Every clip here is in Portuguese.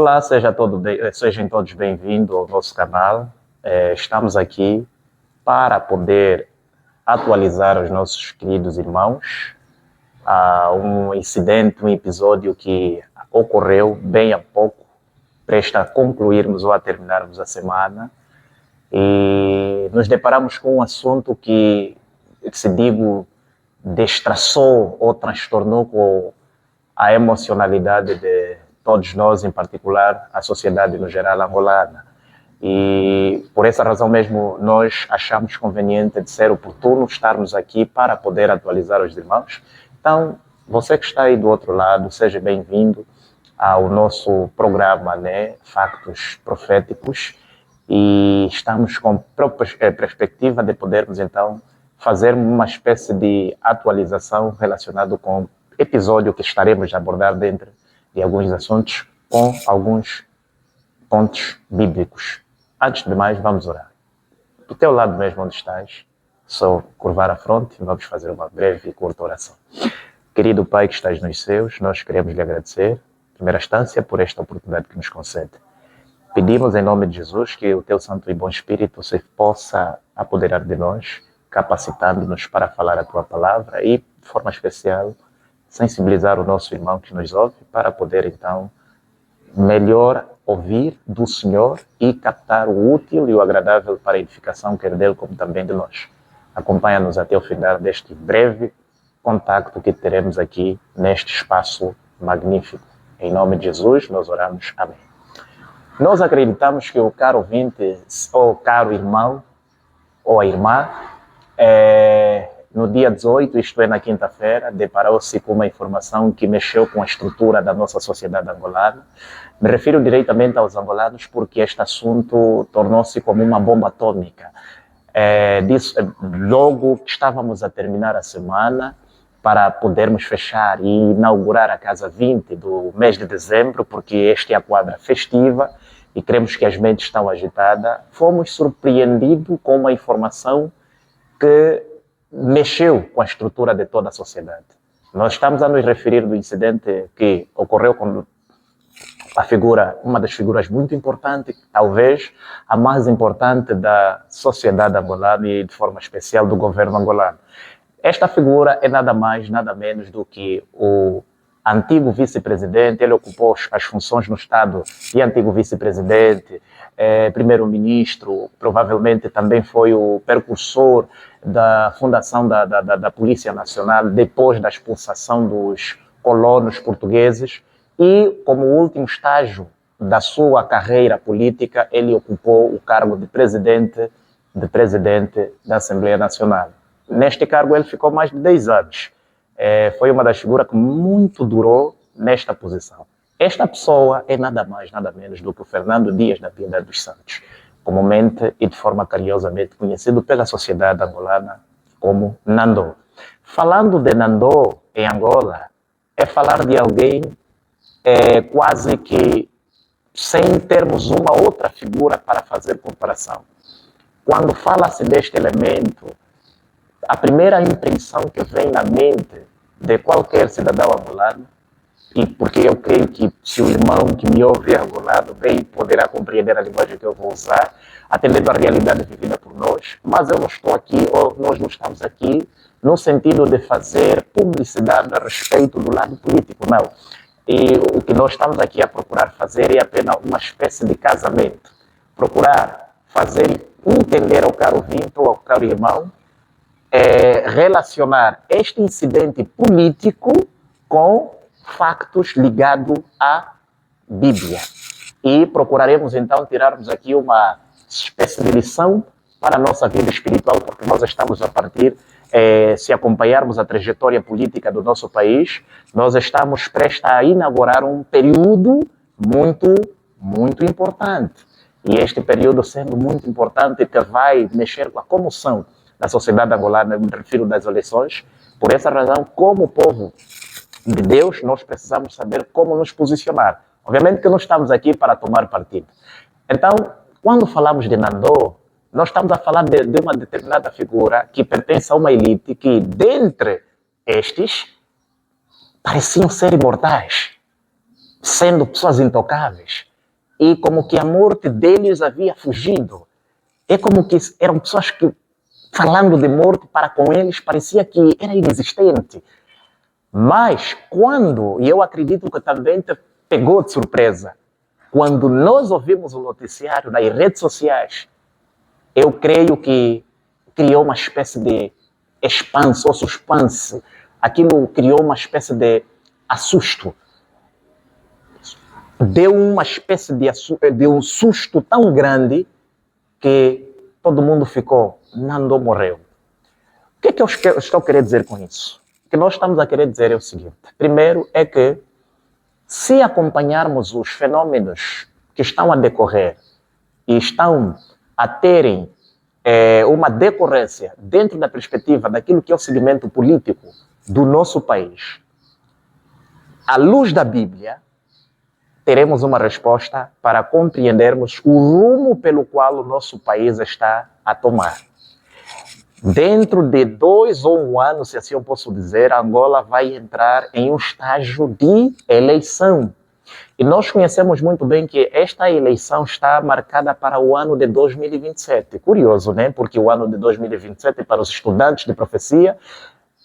Olá, sejam todos bem-vindos ao nosso canal. Estamos aqui para poder atualizar os nossos queridos irmãos a um incidente, um episódio que ocorreu bem há pouco, presta a concluirmos ou a terminarmos a semana, e nos deparamos com um assunto que, se digo, destraçou ou transtornou com a emocionalidade de todos nós, em particular a sociedade no geral angolana. E por essa razão mesmo nós achamos conveniente de ser oportuno estarmos aqui para poder atualizar os irmãos. Então, você que está aí do outro lado, seja bem-vindo ao nosso programa, né, Factos Proféticos, e estamos com perspectiva de podermos então fazer uma espécie de atualização relacionada com o episódio que estaremos a abordar dentro de alguns assuntos com alguns pontos bíblicos. Antes de mais, vamos orar. Do teu lado mesmo onde estás, só curvar a fronte e vamos fazer uma breve e curta oração. Querido Pai que estás nos céus, nós queremos lhe agradecer, em primeira instância, por esta oportunidade que nos concede. Pedimos em nome de Jesus que o teu Santo e bom Espírito se possa apoderar de nós, capacitando-nos para falar a tua palavra e, de forma especial, sensibilizar o nosso irmão que nos ouve para poder, então, melhor ouvir do Senhor e captar o útil e o agradável para a edificação, quer dele como também de nós. Acompanha-nos até o final deste breve contacto que teremos aqui neste espaço magnífico. Em nome de Jesus, nós oramos. Amém. Nós acreditamos que o caro ouvinte, ou caro irmão, ou a irmã, no dia 18, isto é, na quinta-feira, deparou-se com uma informação que mexeu com a estrutura da nossa sociedade angolana. Me refiro diretamente aos angolanos porque este assunto tornou-se como uma bomba atômica. Logo que estávamos a terminar a semana, para podermos fechar e inaugurar a Casa 20 do mês de dezembro, porque esta é a quadra festiva e queremos que as mentes estão agitadas, fomos surpreendidos com uma informação que mexeu com a estrutura de toda a sociedade. Nós estamos a nos referir do incidente que ocorreu com a figura, uma das figuras muito importantes, talvez a mais importante da sociedade angolana e de forma especial do governo angolano. Esta figura é nada mais, nada menos do que o antigo vice-presidente. Ele ocupou as funções no Estado de antigo vice-presidente, primeiro-ministro, provavelmente também foi o precursor da fundação da Polícia Nacional depois da expulsação dos colonos portugueses e, como último estágio da sua carreira política, ele ocupou o cargo de presidente da Assembleia Nacional. Neste cargo ele ficou mais de 10 anos. Foi uma das figuras que muito durou nesta posição. Esta pessoa é nada mais, nada menos do que o Fernando Dias da Piedade dos Santos, comumente e de forma carinhosamente conhecido pela sociedade angolana como Nandô. Falando de Nandô em Angola, é falar de alguém quase que sem termos uma outra figura para fazer comparação. Quando fala-se deste elemento, a primeira impressão que vem na mente de qualquer cidadão angolano, e porque eu creio que se o irmão que me ouve é angolano, bem poderá compreender a linguagem que eu vou usar, atendendo à realidade vivida por nós, mas eu não estou aqui, ou nós não estamos aqui, no sentido de fazer publicidade a respeito do lado político, não. E o que nós estamos aqui a procurar fazer é apenas uma espécie de casamento. Procurar fazer entender ao caro ouvinte ou ao caro irmão, relacionar este incidente político com factos ligados à Bíblia. E procuraremos então tirarmos aqui uma espécie de lição para a nossa vida espiritual, porque nós estamos a partir, se acompanharmos a trajetória política do nosso país, nós estamos prestes a inaugurar um período muito, muito importante. E este período sendo muito importante, que vai mexer com a comoção da sociedade angolana, me refiro das eleições. Por essa razão, como povo de Deus, nós precisamos saber como nos posicionar. Obviamente que não estamos aqui para tomar partido. Então, quando falamos de Nandô, nós estamos a falar de uma determinada figura que pertence a uma elite que, dentre estes, pareciam ser imortais, sendo pessoas intocáveis. e como que a morte deles havia fugido. É como que eram pessoas que, falando de morte para com eles, parecia que era inexistente. Mas quando, e eu acredito que também te pegou de surpresa, quando nós ouvimos o noticiário nas redes sociais, eu creio que criou uma espécie de expanso ou suspense. Aquilo criou uma espécie de assusto. Deu uma espécie de um susto tão grande que todo mundo ficou, Nando morreu. O que é que eu estou a querer dizer com isso? O que nós estamos a querer dizer é o seguinte. Primeiro é que, se acompanharmos os fenômenos que estão a decorrer e estão a terem uma decorrência dentro da perspectiva daquilo que é o segmento político do nosso país, à luz da Bíblia, teremos uma resposta para compreendermos o rumo pelo qual o nosso país está a tomar. Dentro de 2 ou 1 ano, se assim eu posso dizer, Angola vai entrar em um estágio de eleição. E nós conhecemos muito bem que esta eleição está marcada para o ano de 2027. Curioso, né? Porque o ano de 2027, para os estudantes de profecia,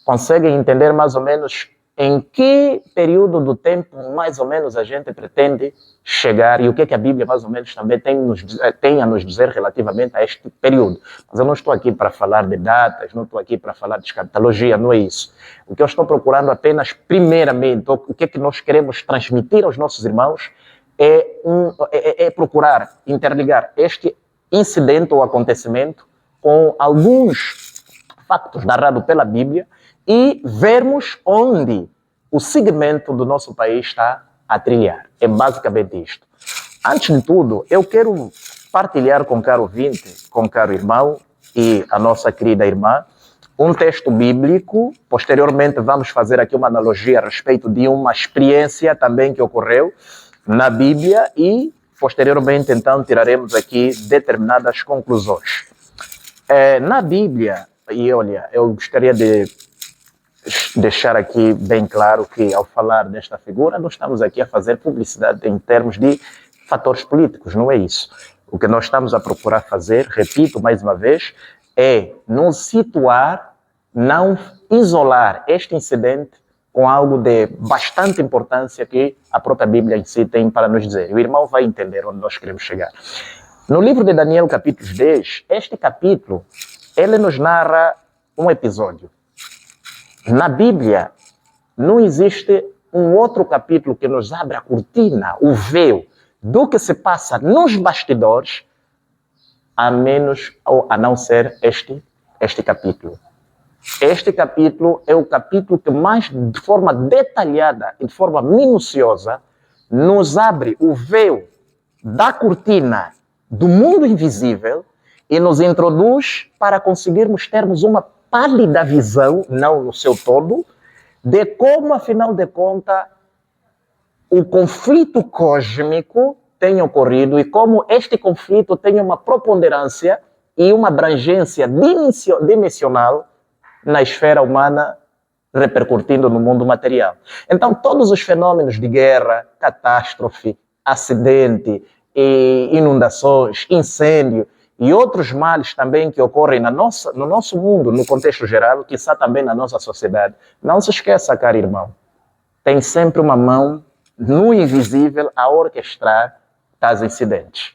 conseguem entender mais ou menos em que período do tempo, mais ou menos, a gente pretende chegar e o que a Bíblia, mais ou menos, também tem a nos dizer relativamente a este período. Mas eu não estou aqui para falar de datas, não estou aqui para falar de escatologia, não é isso. O que eu estou procurando apenas, primeiramente, o que nós queremos transmitir aos nossos irmãos é procurar interligar este incidente ou acontecimento com alguns factos narrados pela Bíblia e vermos onde o segmento do nosso país está a trilhar. É basicamente isto. Antes de tudo, eu quero partilhar com o caro ouvinte, com o caro irmão e a nossa querida irmã, um texto bíblico. Posteriormente vamos fazer aqui uma analogia a respeito de uma experiência também que ocorreu na Bíblia e posteriormente então tiraremos aqui determinadas conclusões. Na Bíblia, e olha, eu gostaria de deixar aqui bem claro que, ao falar desta figura, nós estamos aqui a fazer publicidade em termos de fatores políticos, não é isso. O que nós estamos a procurar fazer, repito mais uma vez, é nos situar, não isolar este incidente com algo de bastante importância que a própria Bíblia em si tem para nos dizer. O irmão vai entender onde nós queremos chegar. No livro de Daniel, capítulo 10, este capítulo, ele nos narra um episódio. Na Bíblia, não existe um outro capítulo que nos abre a cortina, o véu, do que se passa nos bastidores, a menos ou a não ser este capítulo. Este capítulo é o capítulo que mais, de forma detalhada e de forma minuciosa, nos abre o véu da cortina do mundo invisível e nos introduz para conseguirmos termos uma pálida visão, não no seu todo, de como, afinal de contas, o conflito cósmico tem ocorrido e como este conflito tem uma preponderância e uma abrangência dimensional na esfera humana, repercutindo no mundo material. Então, todos os fenômenos de guerra, catástrofe, acidente, inundações, incêndio, e outros males também que ocorrem no nosso mundo, no contexto geral, quiçá também na nossa sociedade. Não se esqueça, caro irmão, tem sempre uma mão no invisível a orquestrar tais incidentes.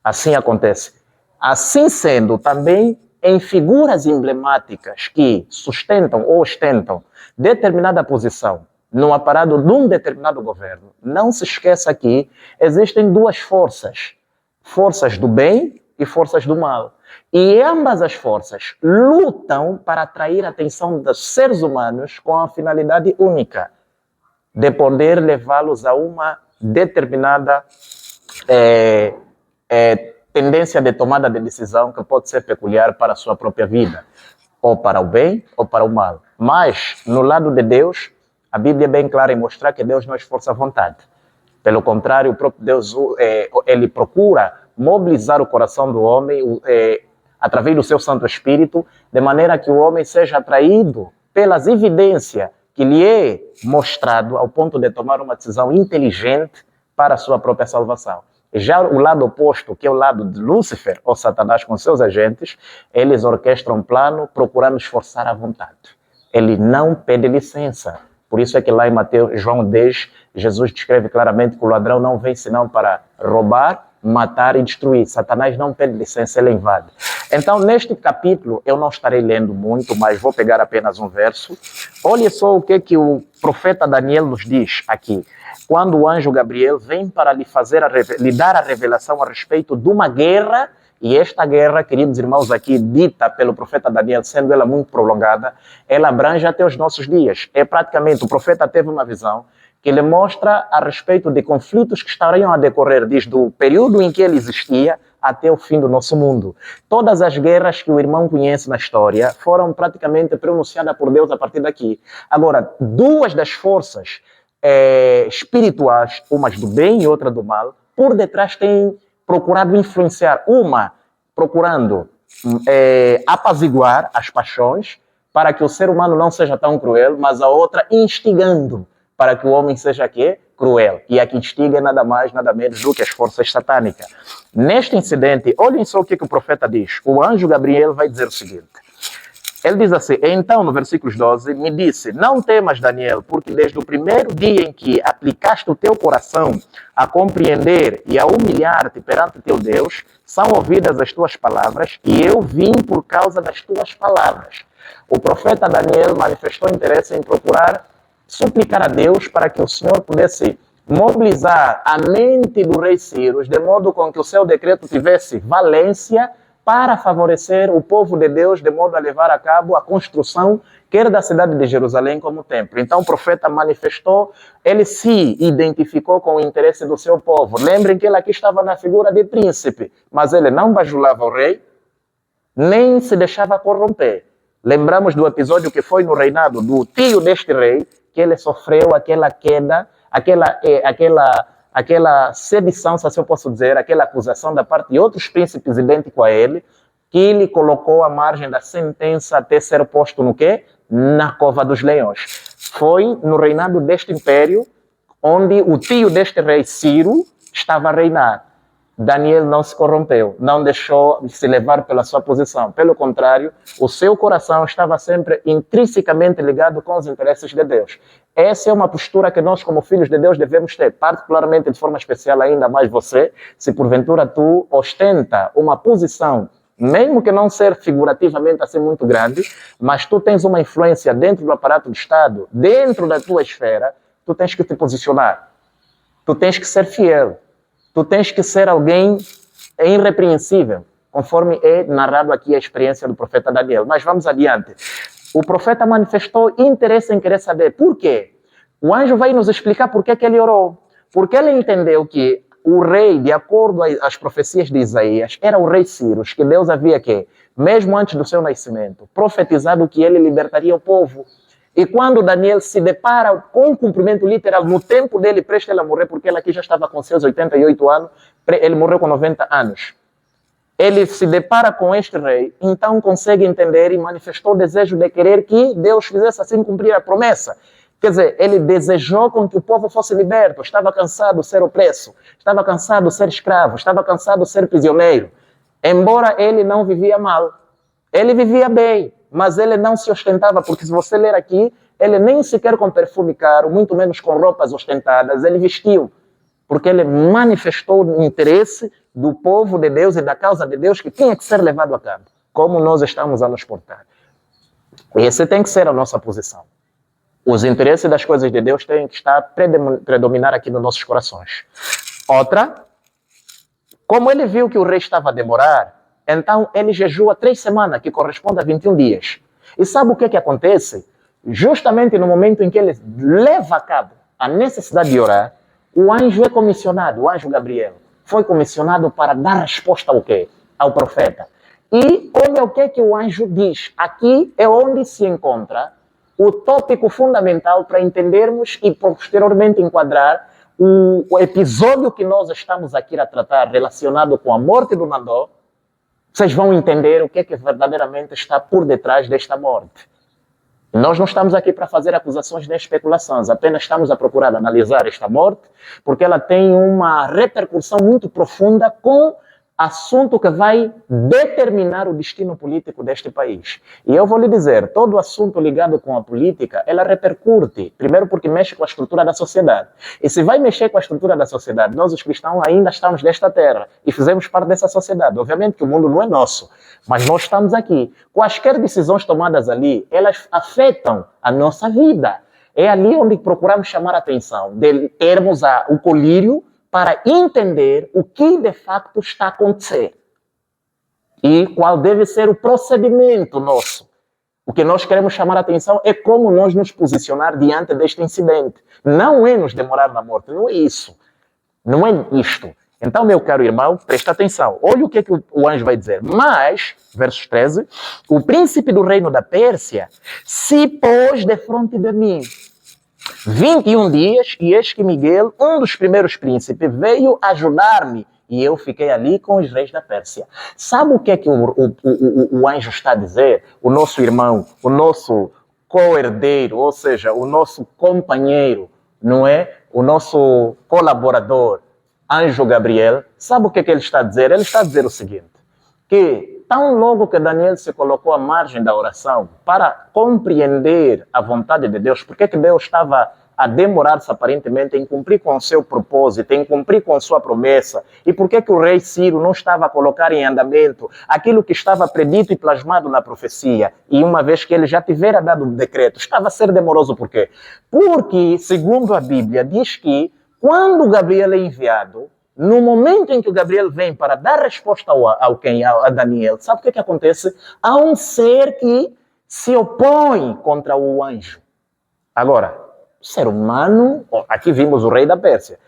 Assim acontece. Assim sendo, também em figuras emblemáticas que sustentam ou ostentam determinada posição no aparato de um determinado governo, não se esqueça que existem 2 forças. Forças do bem e forças do mal. E ambas as forças lutam para atrair a atenção dos seres humanos com a finalidade única de poder levá-los a uma determinada tendência de tomada de decisão que pode ser peculiar para a sua própria vida, ou para o bem ou para o mal. Mas, no lado de Deus, a Bíblia é bem clara em mostrar que Deus não esforça a vontade. Pelo contrário, o próprio Deus ele procura mobilizar o coração do homem através do seu Santo Espírito, de maneira que o homem seja atraído pelas evidências que lhe é mostrado ao ponto de tomar uma decisão inteligente para a sua própria salvação. Já o lado oposto, que é o lado de Lúcifer, ou Satanás com seus agentes, eles orquestram um plano procurando esforçar a vontade. Ele não pede licença. Por isso é que lá em Mateus, João 10, Jesus descreve claramente que o ladrão não vem senão para roubar, matar e destruir. Satanás não pede licença, ele invade. Então, neste capítulo, eu não estarei lendo muito, mas vou pegar apenas um verso. Olha só o que o profeta Daniel nos diz aqui. Quando o anjo Gabriel vem para lhe dar a revelação a respeito de uma guerra, e esta guerra, queridos irmãos, aqui dita pelo profeta Daniel, sendo ela muito prolongada, ela abrange até os nossos dias. É praticamente, o profeta teve uma visão que lhe mostra a respeito de conflitos que estariam a decorrer desde o período em que ele existia até o fim do nosso mundo. Todas as guerras que o irmão conhece na história foram praticamente pronunciadas por Deus a partir daqui. Agora, duas das forças espirituais, umas do bem e outra do mal, por detrás têm procurado influenciar, uma procurando apaziguar as paixões para que o ser humano não seja tão cruel, mas a outra instigando para que o homem seja quê? Cruel. E a que instiga é nada mais, nada menos do que as forças satânicas. Neste incidente, olhem só o que o profeta diz. O anjo Gabriel vai dizer o seguinte. Ele diz assim, então, no versículo 12, me disse, não temas, Daniel, porque desde o primeiro dia em que aplicaste o teu coração a compreender e a humilhar-te perante teu Deus, são ouvidas as tuas palavras, e eu vim por causa das tuas palavras. O profeta Daniel manifestou interesse em procurar suplicar a Deus para que o Senhor pudesse mobilizar a mente do rei Ciro, de modo com que o seu decreto tivesse valência para favorecer o povo de Deus, de modo a levar a cabo a construção, quer da cidade de Jerusalém como templo. Então o profeta manifestou, ele se identificou com o interesse do seu povo. Lembrem que ele aqui estava na figura de príncipe, mas ele não bajulava o rei, nem se deixava corromper. Lembramos do episódio que foi no reinado do tio deste rei, que ele sofreu aquela queda, aquela sedição, se eu posso dizer, aquela acusação da parte de outros príncipes idênticos a ele, que lhe colocou à margem da sentença até ser posto no quê? Na cova dos leões. Foi no reinado deste império, onde o tio deste rei Ciro estava a reinar. Daniel não se corrompeu, não deixou de se levar pela sua posição. Pelo contrário, o seu coração estava sempre intrinsecamente ligado com os interesses de Deus. Essa é uma postura que nós, como filhos de Deus, devemos ter, particularmente de forma especial, ainda mais você, se porventura tu ostenta uma posição, mesmo que não ser figurativamente assim muito grande, mas tu tens uma influência dentro do aparato do Estado, dentro da tua esfera, tu tens que te posicionar, tu tens que ser fiel. Tu tens que ser alguém irrepreensível, conforme é narrado aqui a experiência do profeta Daniel. Mas vamos adiante. O profeta manifestou interesse em querer saber por quê. O anjo vai nos explicar por que ele orou. Porque ele entendeu que o rei, de acordo às profecias de Isaías, era o rei Ciro, que Deus havia que, mesmo antes do seu nascimento, profetizado que ele libertaria o povo. E quando Daniel se depara com um cumprimento literal, no tempo dele, prestes a morrer, porque ele aqui já estava com seus 88 anos, ele morreu com 90 anos. Ele se depara com este rei, então consegue entender e manifestou o desejo de querer que Deus fizesse assim cumprir a promessa. Quer dizer, ele desejou com que o povo fosse liberto, estava cansado de ser opresso, estava cansado de ser escravo, estava cansado de ser prisioneiro. Embora ele não vivia mal, ele vivia bem. Mas ele não se ostentava, porque se você ler aqui, ele nem sequer com perfume caro, muito menos com roupas ostentadas, ele vestiu, porque ele manifestou o interesse do povo de Deus e da causa de Deus que tinha que ser levado a cabo, como nós estamos a nos portar. E essa tem que ser a nossa posição. Os interesses das coisas de Deus têm que estar predominar aqui nos nossos corações. Outra, como ele viu que o rei estava a demorar, então ele jejua 3 semanas, que corresponde a 21 dias. E sabe o que acontece? Justamente no momento em que ele leva a cabo a necessidade de orar, o anjo é comissionado, o anjo Gabriel, foi comissionado para dar resposta ao quê? Ao profeta. E olha o que o anjo diz. Aqui é onde se encontra o tópico fundamental para entendermos e posteriormente enquadrar o episódio que nós estamos aqui a tratar relacionado com a morte do Nandó. Vocês vão entender o que verdadeiramente está por detrás desta morte. Nós não estamos aqui para fazer acusações nem especulações, apenas estamos a procurar analisar esta morte, porque ela tem uma repercussão muito profunda com assunto que vai determinar o destino político deste país. E eu vou lhe dizer, todo assunto ligado com a política, ela repercute, primeiro porque mexe com a estrutura da sociedade. E se vai mexer com a estrutura da sociedade, nós os cristãos ainda estamos nesta terra e fizemos parte dessa sociedade. Obviamente que o mundo não é nosso, mas nós estamos aqui. Quaisquer decisões tomadas ali, elas afetam a nossa vida. É ali onde procuramos chamar a atenção, de termos o colírio para entender o que de facto está a acontecer e qual deve ser o procedimento nosso. O que nós queremos chamar a atenção é como nós nos posicionar diante deste incidente. Não é nos demorar na morte, não é isso. Não é isto. Então, meu caro irmão, presta atenção. Olha o que o anjo vai dizer. Mas, versos 13, o príncipe do reino da Pérsia se pôs defronte de mim 21 dias, e eis que Miguel, um dos primeiros príncipes, veio ajudar-me, e eu fiquei ali com os reis da Pérsia. Sabe o que o anjo está a dizer? O nosso irmão, o nosso co-herdeiro, ou seja, o nosso companheiro, não é? O nosso colaborador, anjo Gabriel, sabe o que ele está a dizer? Ele está a dizer o seguinte, que tão logo que Daniel se colocou à margem da oração para compreender a vontade de Deus, porque que Deus estava a demorar-se aparentemente em cumprir com o seu propósito, em cumprir com a sua promessa, e por que o rei Ciro não estava a colocar em andamento aquilo que estava predito e plasmado na profecia, e uma vez que ele já tivera dado o decreto, estava a ser demoroso por quê? Porque, segundo a Bíblia, diz que quando Gabriel é enviado, no momento em que o Gabriel vem para dar resposta a Daniel, sabe o que acontece? Há um ser que se opõe contra o anjo. Agora, o ser humano, aqui vimos o rei da Pérsia.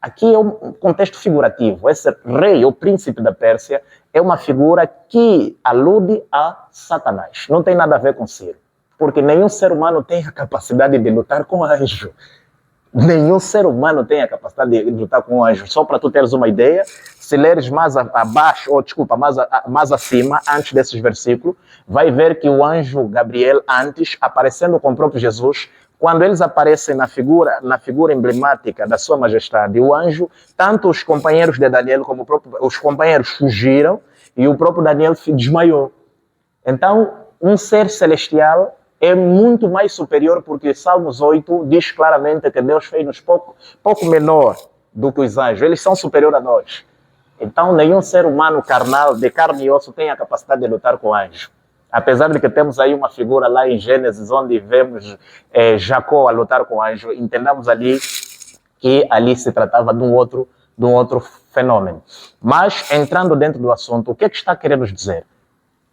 Aqui é um contexto figurativo. Esse rei, ou príncipe da Pérsia, é uma figura que alude a Satanás. Não tem nada a ver com Ciro. Porque nenhum ser humano tem a capacidade de lutar com anjo. Nenhum ser humano tem a capacidade de lutar com anjos. Só para tu teres uma ideia, se leres mais abaixo, ou desculpa, mais acima, antes desses versículos, vai ver que o anjo Gabriel, antes, aparecendo com o próprio Jesus, quando eles aparecem na figura emblemática da sua majestade, o anjo, tanto os companheiros de Daniel como os companheiros fugiram e o próprio Daniel desmaiou. Então, um ser celestial é muito mais superior, porque Salmos 8 diz claramente que Deus fez-nos pouco menor do que os anjos. Eles são superiores a nós. Então, nenhum ser humano carnal, de carne e osso, tem a capacidade de lutar com anjo. Apesar de que temos aí uma figura lá em Gênesis, onde vemos Jacó a lutar com anjo, entendamos ali que ali se tratava de um outro fenômeno. Mas, entrando dentro do assunto, o que está querendo dizer?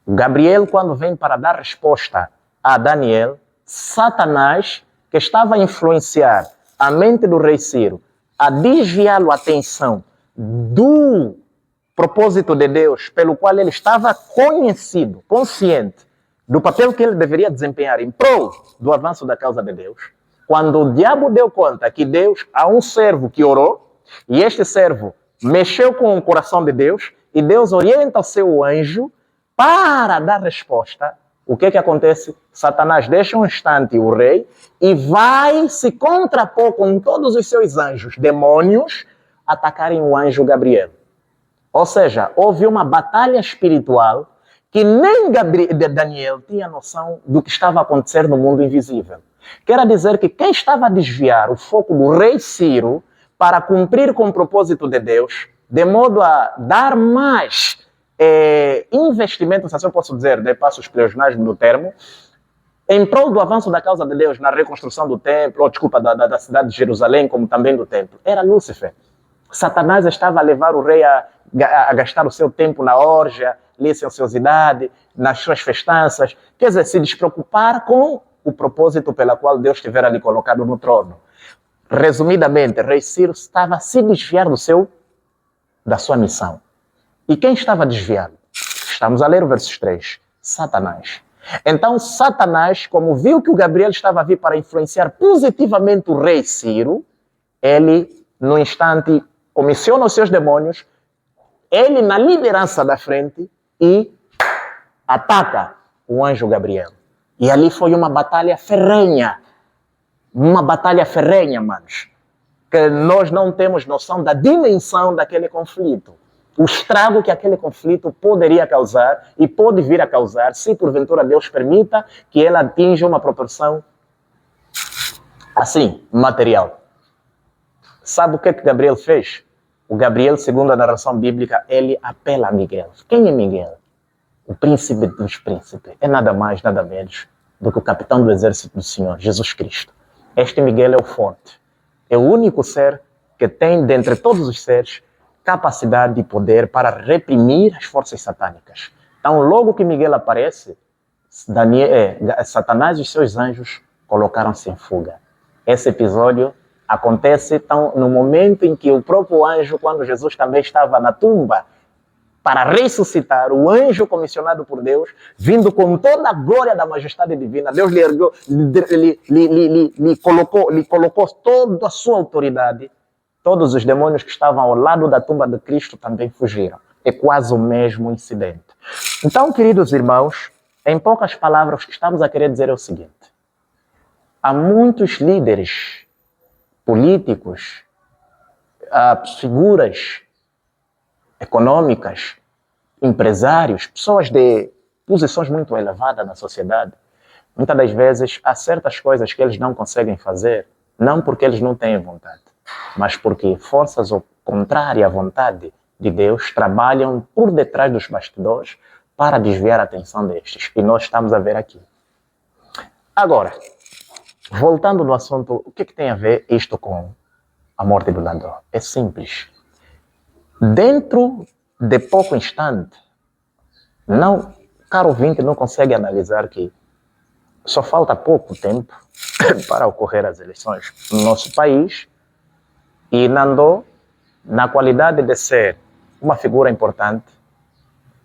Gabriel, quando vem para dar resposta a Daniel, Satanás, que estava a influenciar a mente do rei Ciro, a desviá-lo a atenção do propósito de Deus, pelo qual ele estava conhecido, consciente do papel que ele deveria desempenhar em prol do avanço da causa de Deus. Quando o diabo deu conta que há um servo que orou, e este servo mexeu com o coração de Deus, e Deus orienta o seu anjo para dar resposta, o que acontece? Satanás deixa um instante o rei e vai se contrapor com todos os seus anjos, demônios, atacarem o anjo Gabriel. Ou seja, houve uma batalha espiritual que nem Daniel tinha noção do que estava a acontecer no mundo invisível. Quer dizer que quem estava a desviar o foco do rei Ciro para cumprir com o propósito de Deus, de modo a dar mais investimento, se assim eu posso dizer, de passos pleonasmo do termo, em prol do avanço da causa de Deus na reconstrução do templo, da cidade de Jerusalém, como também do templo, era Lúcifer. Satanás estava a levar o rei a gastar o seu tempo na orgia, licenciosidade, nas suas festanças, quer dizer, se despreocupar com o propósito pela qual Deus tivera lhe colocado no trono. Resumidamente, rei Ciro estava a se desviar da sua missão. E quem estava desviado? Estamos a ler o verso 3. Satanás. Então, Satanás, como viu que o Gabriel estava a vir para influenciar positivamente o rei Ciro, ele, no instante, comissiona os seus demônios, ele na liderança da frente e ataca o anjo Gabriel. E ali foi uma batalha ferrenha. Uma batalha ferrenha, manos. Que nós não temos noção da dimensão daquele conflito. O estrago que aquele conflito poderia causar e pode vir a causar se porventura Deus permita que ele atinja uma proporção assim, material. Sabe o que Gabriel fez? O Gabriel, segundo a narração bíblica, ele apela a Miguel. Quem é Miguel? O príncipe dos príncipes. É nada mais, nada menos do que o capitão do exército do Senhor, Jesus Cristo. Este Miguel é o forte. É o único ser que tem, dentre todos os seres, capacidade e poder para reprimir as forças satânicas. Então, logo que Miguel aparece, Satanás e os seus anjos colocaram-se em fuga. Esse episódio acontece então, no momento em que o próprio anjo, quando Jesus também estava na tumba, para ressuscitar, o anjo comissionado por Deus, vindo com toda a glória da majestade divina, Deus lhe ergueu, lhe colocou toda a sua autoridade. Todos os demônios que estavam ao lado da tumba de Cristo também fugiram. É quase o mesmo incidente. Então, queridos irmãos, em poucas palavras, o que estamos a querer dizer é o seguinte. Há muitos líderes políticos, figuras econômicas, empresários, pessoas de posições muito elevadas na sociedade. Muitas das vezes, há certas coisas que eles não conseguem fazer, não porque eles não têm vontade, mas porque forças contrárias à vontade de Deus trabalham por detrás dos bastidores para desviar a atenção destes. E nós estamos a ver aqui. Agora, voltando no assunto, o que tem a ver isto com a morte do ladrão? É simples. Dentro de pouco instante, caro ouvinte, não consegue analisar que só falta pouco tempo para ocorrer as eleições no nosso país. E Nando, na qualidade de ser uma figura importante,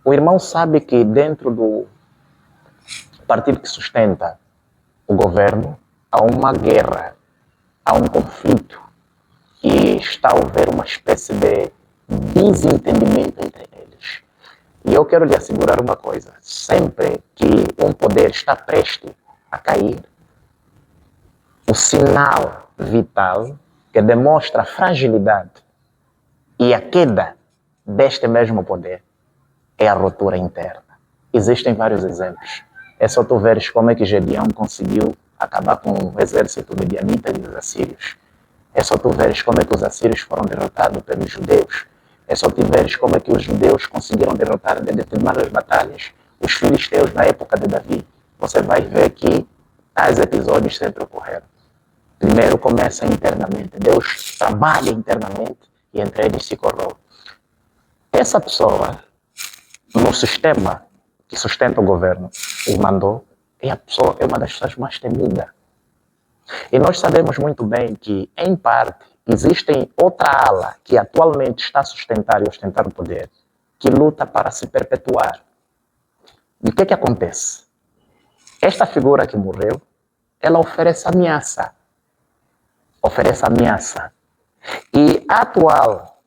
o irmão sabe que dentro do partido que sustenta o governo há uma guerra, há um conflito e está a haver uma espécie de desentendimento entre eles. E eu quero lhe assegurar uma coisa, sempre que um poder está prestes a cair, o sinal vital que demonstra a fragilidade e a queda deste mesmo poder é a ruptura interna. Existem vários exemplos. É só tu veres como é que Gedeão conseguiu acabar com o exército midianita e dos assírios. É só tu veres como é que os assírios foram derrotados pelos judeus. É só tu veres como é que os judeus conseguiram derrotar de determinadas batalhas os filisteus na época de Davi. Você vai ver que tais episódios sempre ocorreram. Primeiro começa internamente. Deus trabalha internamente e entre eles se corrompe. Essa pessoa, no sistema que sustenta o governo, e mandou, é uma das pessoas mais temidas. E nós sabemos muito bem que, em parte, existe outra ala que atualmente está a sustentar e ostentar o poder, que luta para se perpetuar. E o que acontece? Esta figura que morreu, ela oferece ameaça. E a atual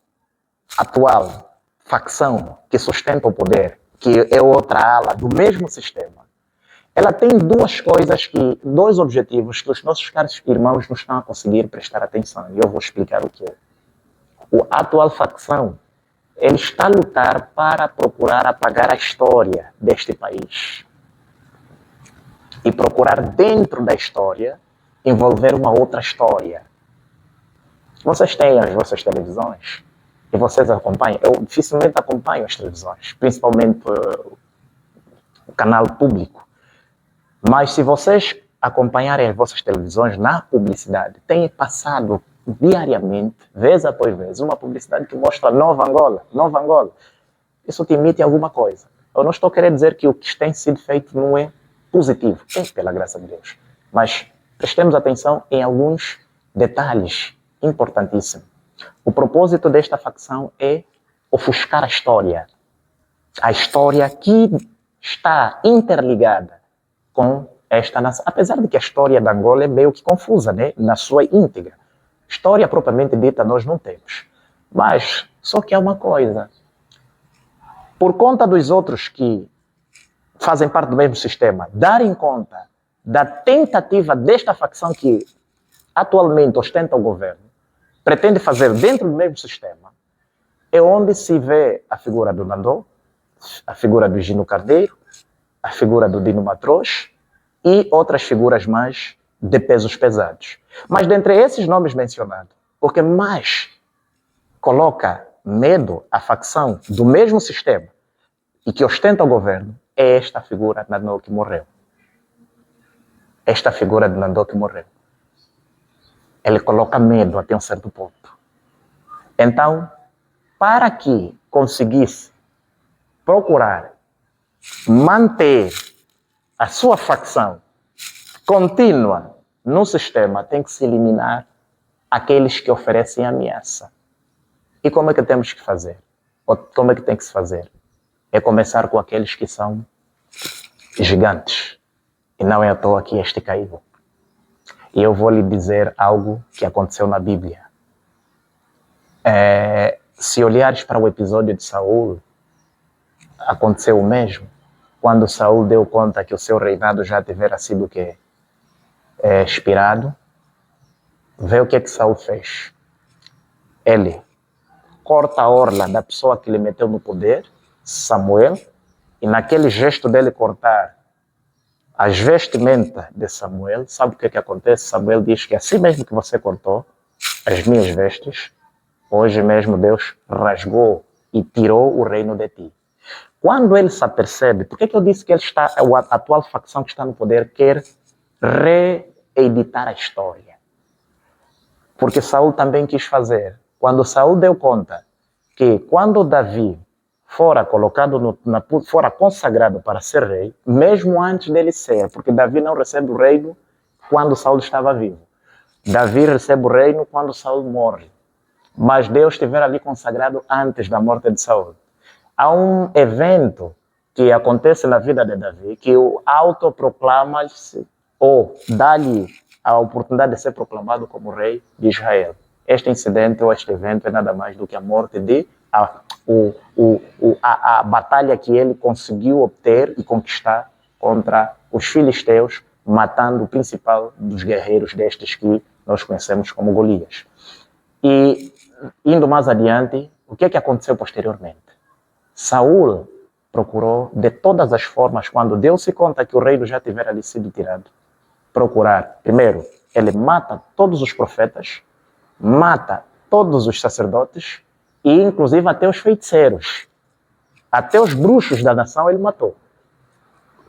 facção que sustenta o poder, que é outra ala do mesmo sistema, ela tem dois objetivos que os nossos caros irmãos não estão a conseguir prestar atenção. E eu vou explicar o que é. A atual facção, ele está a lutar para procurar apagar a história deste país. E procurar dentro da história envolver uma outra história. Vocês têm as vossas televisões e vocês acompanham. Eu dificilmente acompanho as televisões, principalmente o canal público. Mas se vocês acompanharem as vossas televisões na publicidade, tem passado diariamente, vez após vez, uma publicidade que mostra Nova Angola. Isso te emite alguma coisa. Eu não estou querendo dizer que o que tem sido feito não é positivo, é pela graça de Deus. Mas prestemos atenção em alguns detalhes importantíssimos. O propósito desta facção é ofuscar a história. A história que está interligada com esta nação. Apesar de que a história da Angola é meio que confusa, né? Na sua íntegra. História propriamente dita nós não temos. Mas, só que há uma coisa. Por conta dos outros que fazem parte do mesmo sistema, darem conta da tentativa desta facção que atualmente ostenta o governo, pretende fazer dentro do mesmo sistema, é onde se vê a figura do Nandô, a figura do Gino Carneiro, a figura do Dino Matroz e outras figuras mais de pesos pesados. Mas dentre esses nomes mencionados, o que mais coloca medo à facção do mesmo sistema e que ostenta o governo é esta figura de Nandô que morreu. Esta figura de Nandô que morreu. Ele coloca medo até um certo ponto. Então, para que conseguisse procurar manter a sua facção contínua no sistema, tem que se eliminar aqueles que oferecem ameaça. E como é que temos que fazer? Ou como é que tem que se fazer? É começar com aqueles que são gigantes. E não é à toa que este caiu. E eu vou lhe dizer algo que aconteceu na Bíblia. Se olhares para o episódio de Saul, aconteceu o mesmo. Quando Saul deu conta que o seu reinado já tivera sido expirado, vê o que é que Saul fez. Ele corta a orla da pessoa que lhe meteu no poder, Samuel, e naquele gesto dele cortar as vestimentas de Samuel, sabe o que é que acontece? Samuel diz que assim mesmo que você cortou as minhas vestes, hoje mesmo Deus rasgou e tirou o reino de ti. Quando ele se apercebe, por que eu disse que a atual facção que está no poder quer reeditar a história? Porque Saul também quis fazer. Quando Saul deu conta que quando Davi fora colocado, fora consagrado para ser rei, mesmo antes dele ser, porque Davi não recebe o reino quando Saul estava vivo. Davi recebe o reino quando Saul morre. Mas Deus estiver ali consagrado antes da morte de Saul. Há um evento que acontece na vida de Davi que o autoproclama-se ou dá-lhe a oportunidade de ser proclamado como rei de Israel. Este incidente ou este evento é nada mais do que a morte de a batalha que ele conseguiu obter e conquistar contra os filisteus, matando o principal dos guerreiros destes que nós conhecemos como Golias. E indo mais adiante, o que é que aconteceu posteriormente? Saul procurou de todas as formas, quando deu-se conta que o reino já tivera ali sido tirado, procurar, primeiro, ele mata todos os profetas, mata todos os sacerdotes e inclusive até os feiticeiros, até os bruxos da nação ele matou.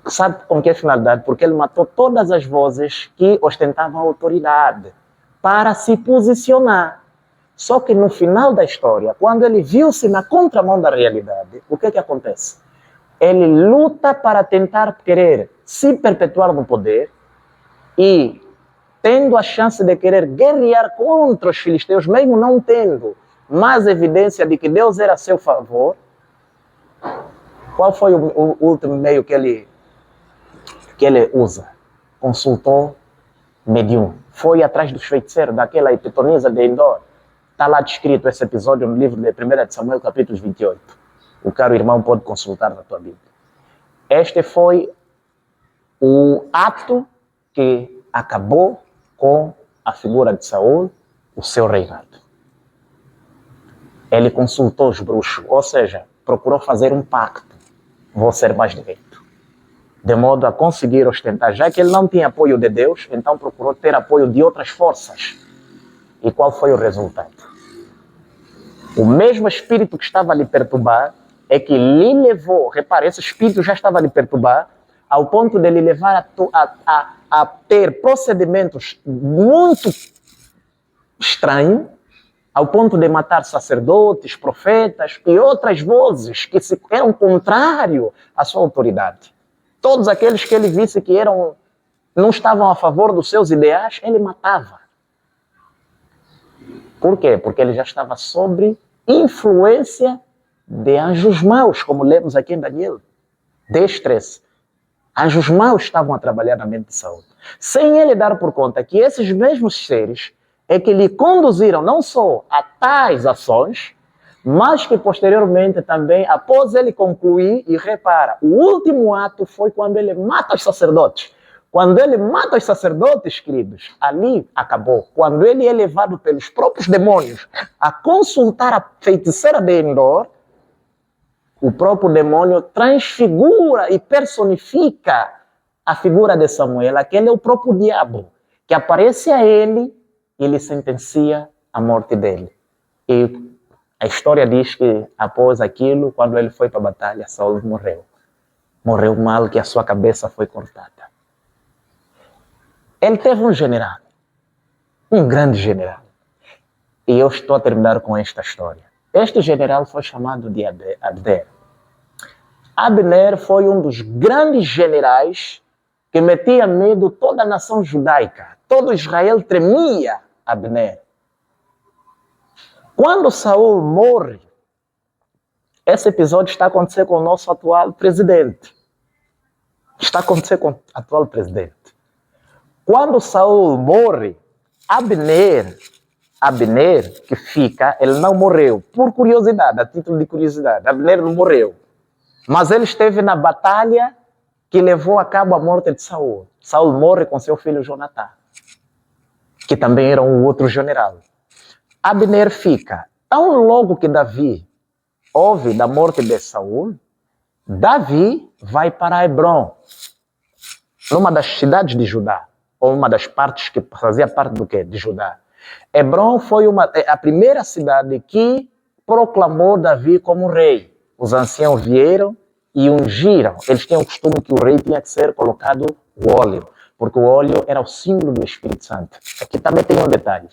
Sabe com que finalidade? Porque ele matou todas as vozes que ostentavam autoridade para se posicionar. Só que no final da história, quando ele viu-se na contramão da realidade, o que é que acontece? Ele luta para tentar querer se perpetuar no poder e, tendo a chance de querer guerrear contra os filisteus, mesmo não tendo mais evidência de que Deus era a seu favor, qual foi o último meio que ele usa? Consultou medium. Foi atrás dos feiticeiros, daquela epitonisa de Endor. Está lá descrito esse episódio no livro de 1 Samuel, capítulo 28. O caro irmão pode consultar na tua Bíblia. Este foi o ato que acabou com a figura de Saul, o seu reinado. Ele consultou os bruxos, ou seja, procurou fazer um pacto. Vou ser mais direito. De modo a conseguir ostentar, já que ele não tinha apoio de Deus, então procurou ter apoio de outras forças. E qual foi o resultado? O mesmo espírito que estava a lhe perturbar é que lhe levou, repare, esse espírito já estava a lhe perturbar, ao ponto de lhe levar a ter procedimentos muito estranhos, ao ponto de matar sacerdotes, profetas e outras vozes que eram contrários à sua autoridade. Todos aqueles que ele visse que não estavam a favor dos seus ideais, ele matava. Por quê? Porque ele já estava sob influência de anjos maus, como lemos aqui em Daniel 10:13. Anjos maus estavam a trabalhar na mente de Saul. Sem ele dar por conta que esses mesmos seres é que lhe conduziram não só a tais ações, mas que posteriormente também, após ele concluir, e repara, o último ato foi quando ele mata os sacerdotes. Quando ele mata os sacerdotes, queridos, ali acabou. Quando ele é levado pelos próprios demônios a consultar a feiticeira de Endor, o próprio demônio transfigura e personifica a figura de Samuel. Aquele é o próprio diabo, que aparece a ele e ele sentencia a morte dele. E a história diz que após aquilo, quando ele foi para a batalha, Saul morreu. Morreu mal, que a sua cabeça foi cortada. Ele teve um general, um grande general. E eu estou a terminar com esta história. Este general foi chamado de Abner. Abner foi um dos grandes generais que metia medo toda a nação judaica. Todo Israel tremia Abner. Quando Saul morre, esse episódio está acontecendo com o nosso atual presidente. Está acontecendo com o atual presidente. Quando Saul morre, Abner que fica, ele não morreu. Por curiosidade, a título de curiosidade, Abner não morreu. Mas ele esteve na batalha que levou a cabo a morte de Saul. Saul morre com seu filho Jonatã, que também era um outro general. Abner fica. Tão logo que Davi ouve da morte de Saul, Davi vai para Hebrom, numa das cidades de Judá, ou uma das partes que fazia parte do quê? De Judá. Hebrom foi a primeira cidade que proclamou Davi como rei. Os anciãos vieram e ungiram. Eles tinham o costume que o rei tinha que ser colocado o óleo, porque o óleo era o símbolo do Espírito Santo. Aqui também tem um detalhe.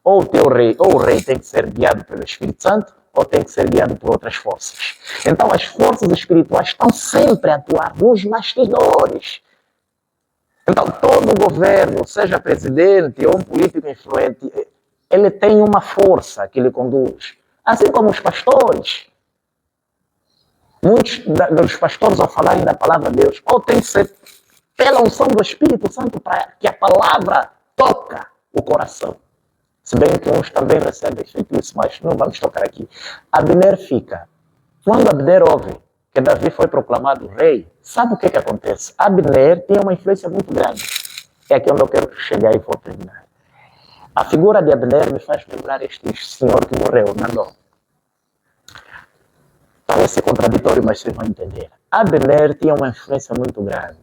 Ou o rei tem que ser guiado pelo Espírito Santo, ou tem que ser guiado por outras forças. Então as forças espirituais estão sempre a atuar nos bastidores. Então todo governo, seja presidente ou um político influente, ele tem uma força que lhe conduz. Assim como os pastores. Muitos dos pastores, ao falarem da palavra de Deus, ou tem que ser pela unção do Espírito Santo para que a palavra toca o coração. Se bem que uns também recebem isso, mas não vamos tocar aqui. Abner fica. Quando Abner ouve que Davi foi proclamado rei, sabe o que acontece? Abner tem uma influência muito grande. É aqui onde eu quero chegar e vou terminar. A figura de Abner me faz lembrar este senhor que morreu, Nandor. Parece contraditório, mas vocês vão entender. Abner tinha uma influência muito grande.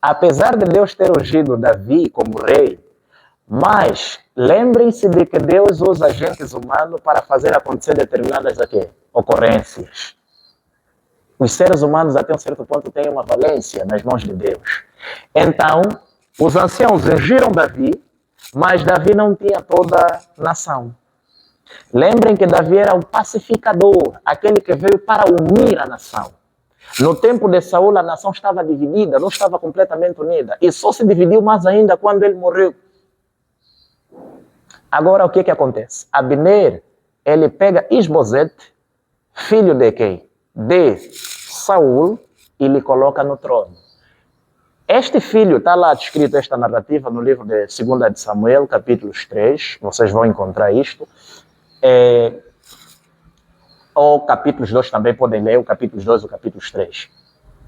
Apesar de Deus ter ungido Davi como rei, mas lembrem-se de que Deus usa agentes humanos para fazer acontecer determinadas ocorrências. Os seres humanos, até um certo ponto, têm uma valência nas mãos de Deus. Então, os anciãos ungiram Davi, mas Davi não tinha toda a nação. Lembrem que Davi era o pacificador, aquele que veio para unir a nação. No tempo de Saul, a nação estava dividida, não estava completamente unida. E só se dividiu mais ainda quando ele morreu. Agora, o que acontece? Abner, ele pega Isbosete, filho de quem? De Saul, e lhe coloca no trono. Este filho, está lá descrito esta narrativa no livro de 2 de Samuel, capítulos 3, vocês vão encontrar isto. Ou capítulos 2 também podem ler, o capítulos 2 e o capítulos 3.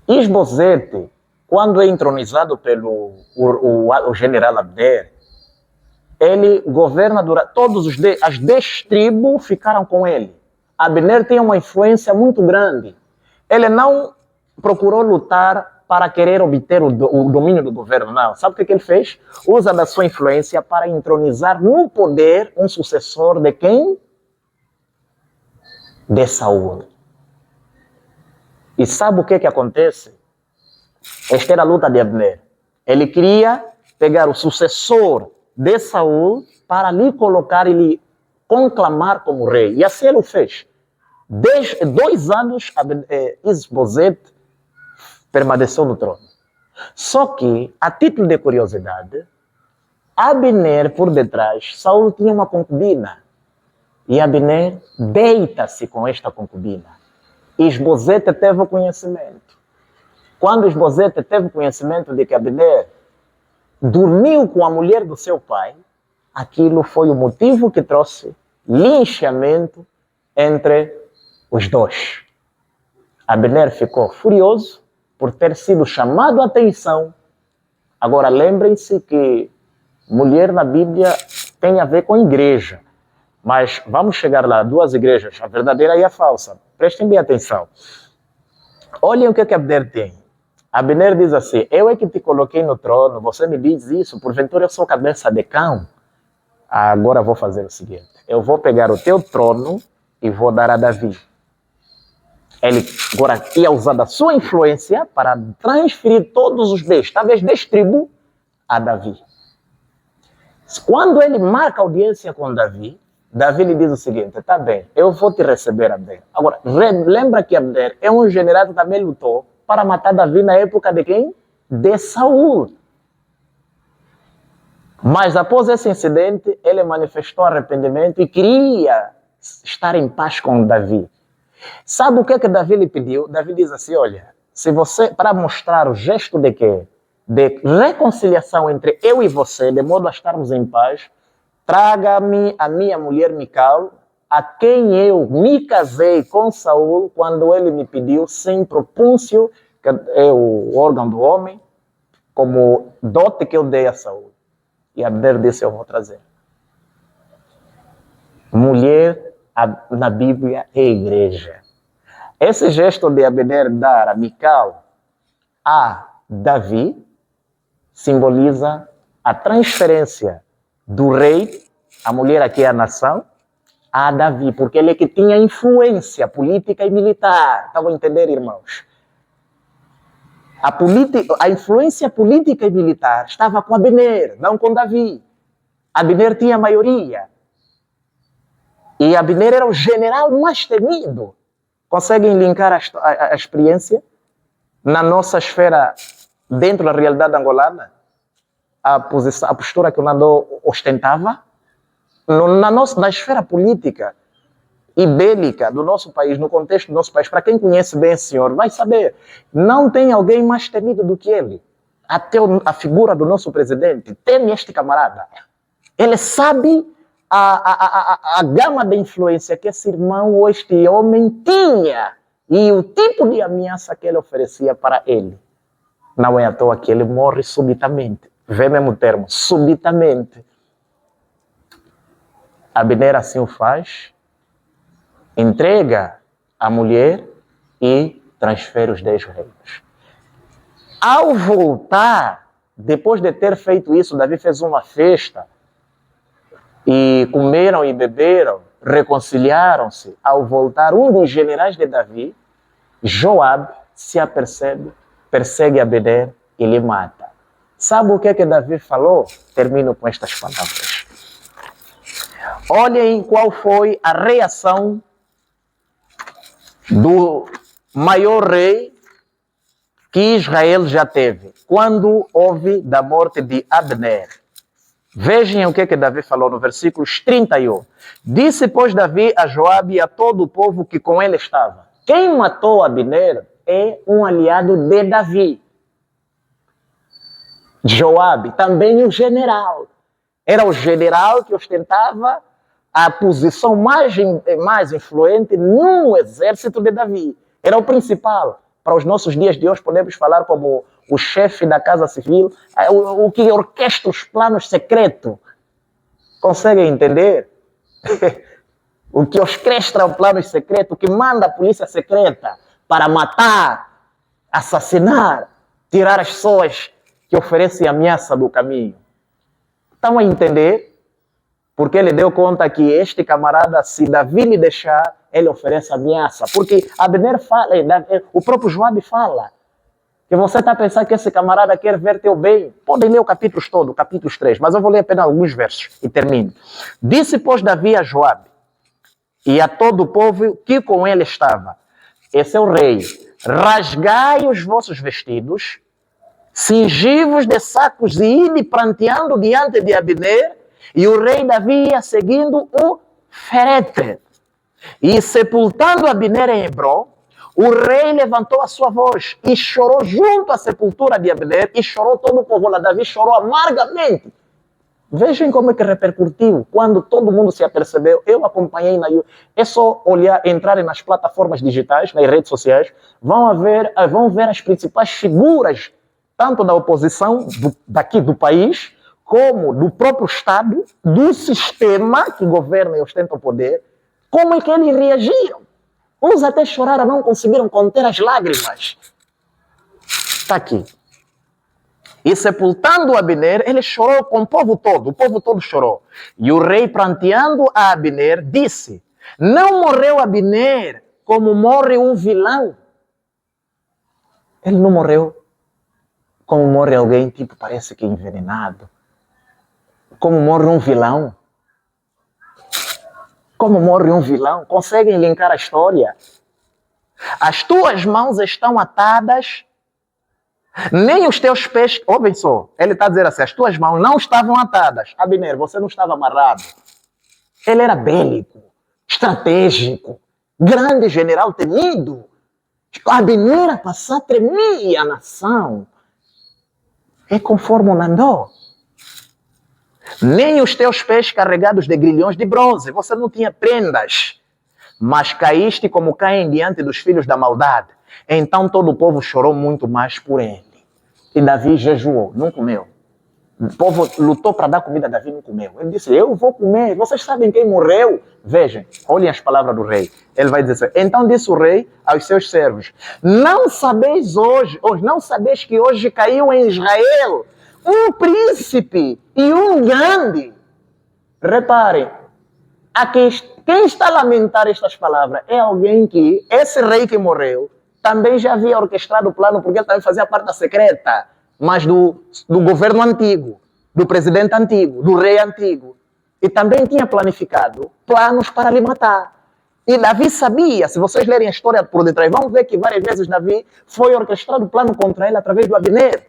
Isbosete, quando é entronizado pelo o general Abner, ele governa durante as 10 tribos ficaram com ele. Abner tem uma influência muito grande. Ele não procurou lutar para querer obter o domínio do governo, não. Sabe o que ele fez? Usa da sua influência para entronizar no poder um sucessor de quem? De Saul. E sabe o que acontece? Esta era a luta de Abner. Ele queria pegar o sucessor de Saul para lhe colocar e lhe conclamar como rei. E assim ele o fez. 2 anos, Isbosete permaneceu no trono. Só que, a título de curiosidade, Abner, por detrás, Saul tinha uma concubina. E Abner deita-se com esta concubina. Isbosete teve o conhecimento. Quando Isbosete teve o conhecimento de que Abner dormiu com a mulher do seu pai, aquilo foi o motivo que trouxe linchamento entre os dois. Abner ficou furioso por ter sido chamado a atenção Agora, lembrem-se que mulher na Bíblia tem a ver com igreja. Mas vamos chegar lá, duas igrejas, a verdadeira e a falsa. Prestem bem atenção. Olhem o que Abner tem. Abner diz assim, eu é que te coloquei no trono, você me diz isso, porventura eu sou cabeça de cão. Agora vou fazer o seguinte, eu vou pegar o teu trono e vou dar a Davi. Ele agora ia usar da sua influência para transferir todos os bens, talvez 10 tribos, a Davi. Quando ele marca audiência com Davi, Davi lhe diz o seguinte, tá bem, eu vou te receber, Abner. Agora, lembra que Abner é um general que também lutou para matar Davi na época de quem? De Saul. Mas após esse incidente, ele manifestou arrependimento e queria estar em paz com Davi. Sabe o que Davi lhe pediu? Davi diz assim, olha, se você, para mostrar o gesto de quê? De reconciliação entre eu e você, de modo a estarmos em paz, traga-me a minha mulher Mical, a quem eu me casei com Saul quando ele me pediu sem propúncio, que é o órgão do homem, como dote que eu dei a Saul. E Abner disse, eu vou trazer. Mulher na Bíblia é igreja. Esse gesto de Abner dar a Mical a Davi simboliza a transferência do rei, a mulher aqui é a nação, a Davi, porque ele é que tinha influência política e militar. Estão a entender, irmãos? A influência política e militar estava com Abner, não com Davi. Abner tinha maioria. E Abner era o general mais temido. Conseguem linkar a experiência na nossa esfera, dentro da realidade angolana? A postura que o Nando ostentava? Na esfera política e bélica do nosso país, no contexto do nosso país, para quem conhece bem esse senhor, vai saber, não tem alguém mais temido do que ele. Até a figura do nosso presidente teme este camarada. Ele sabe a gama de influência que esse irmão ou este homem tinha e o tipo de ameaça que ele oferecia para ele. Não é à toa que ele morre subitamente. Vê mesmo o termo, subitamente. Abner assim o faz, entrega a mulher e transfere os 10 reinos. Ao voltar, depois de ter feito isso, Davi fez uma festa e comeram e beberam, reconciliaram-se. Ao voltar, um dos generais de Davi, Joabe, se apercebe, persegue Abner e lhe mata. Sabe o que Davi falou? Termino com estas palavras. Olhem qual foi a reação do maior rei que Israel já teve, quando houve da morte de Abner. Vejam o que Davi falou no versículos 31. Disse, pois, Davi a Joabe e a todo o povo que com ele estava: quem matou Abner é um aliado de Davi. Joabe, também o general. Era o general que ostentava a posição mais influente no exército de Davi. Era o principal. Para os nossos dias de hoje, podemos falar como o chefe da Casa Civil, o que orquestra os planos secretos. Conseguem entender? O que orquestra o plano secreto, o que manda a polícia secreta para matar, assassinar, tirar as pessoas que oferecem ameaça do caminho. Estão a entender? Porque ele deu conta que este camarada, se Davi lhe deixar, ele oferece ameaça. Porque Abner fala, o próprio Joabe fala, que você está pensando que esse camarada quer ver teu bem. Podem ler o capítulo todo, capítulos 3, mas eu vou ler apenas alguns versos e termino. Disse, pois, Davi a Joabe e a todo o povo que com ele estava: esse é o rei, rasgai os vossos vestidos, cingi-vos de sacos e ide pranteando diante de Abner. E o rei Davi ia seguindo o ferete. E sepultando Abner em Hebrom, o rei levantou a sua voz e chorou junto à sepultura de Abner, e chorou todo o povo lá. Davi chorou amargamente. Vejam como é que repercutiu quando todo mundo se apercebeu. Eu acompanhei na YouTube. É só olhar, entrarem nas plataformas digitais, nas redes sociais, vão ver as principais figuras, tanto da oposição daqui do país, como do próprio Estado, do sistema que governa e ostenta o poder, como é que eles reagiram. Uns até choraram, não conseguiram conter as lágrimas. Está aqui. E sepultando Abner, ele chorou com o povo todo chorou. E o rei, pranteando a Abner, disse: não morreu Abner como morre um vilão. Ele não morreu como morre alguém, tipo, parece que envenenado. Como morre um vilão. Como morre um vilão. Conseguem linkar a história? As tuas mãos estão atadas, nem os teus pés... Ouve só, ele está dizendo assim, as tuas mãos não estavam atadas. Abner, você não estava amarrado. Ele era bélico, estratégico, grande general temido. Abner a passar tremia a nação. É conforme o Nandô. Nem os teus pés carregados de grilhões de bronze. Você não tinha prendas. Mas caíste como caem diante dos filhos da maldade. Então todo o povo chorou muito mais por ele. E Davi jejuou, não comeu. O povo lutou para dar comida a Davi, não comeu. Ele disse, eu vou comer. Vocês sabem quem morreu? Vejam, olhem as palavras do rei. Ele vai dizer, então disse o rei aos seus servos, não sabeis não sabeis que hoje caiu em Israel um príncipe e um grande. Reparem, quem está a lamentar estas palavras é alguém que, esse rei que morreu, também já havia orquestrado o plano, porque ele também fazia parte da secreta, mas do governo antigo, do presidente antigo, do rei antigo. E também tinha planificado planos para lhe matar. E Davi sabia, se vocês lerem a história por detrás, vão ver que várias vezes Davi foi orquestrado o plano contra ele através do Abner.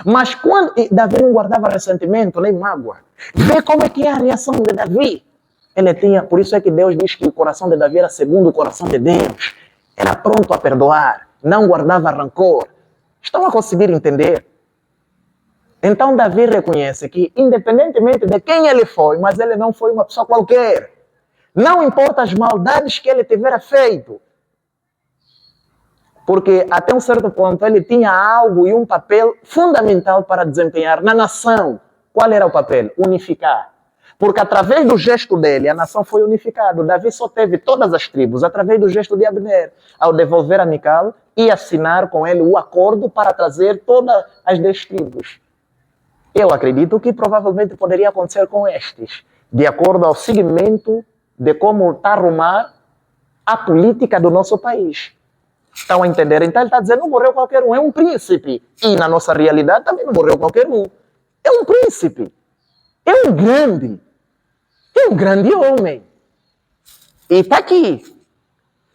Mas quando Davi não guardava ressentimento nem mágoa, vê como é que é a reação de Davi. Ele tinha, por isso é que Deus diz que o coração de Davi era segundo o coração de Deus. Era pronto a perdoar, não guardava rancor. Estão a conseguir entender? Então Davi reconhece que, independentemente de quem ele foi, mas ele não foi uma pessoa qualquer. Não importa as maldades que ele tivera feito. Porque até um certo ponto ele tinha algo e um papel fundamental para desempenhar na nação. Qual era o papel? Unificar. Porque através do gesto dele, a nação foi unificada. Davi só teve todas as tribos através do gesto de Abner, ao devolver a Mical e assinar com ele o acordo para trazer todas as 10 tribos. Eu acredito que provavelmente poderia acontecer com estes, de acordo ao segmento de como está a arrumar a política do nosso país. Estão a entender? Então ele está dizendo, não morreu qualquer um, é um príncipe. E na nossa realidade também não morreu qualquer um. É um príncipe. É um grande homem. E está aqui.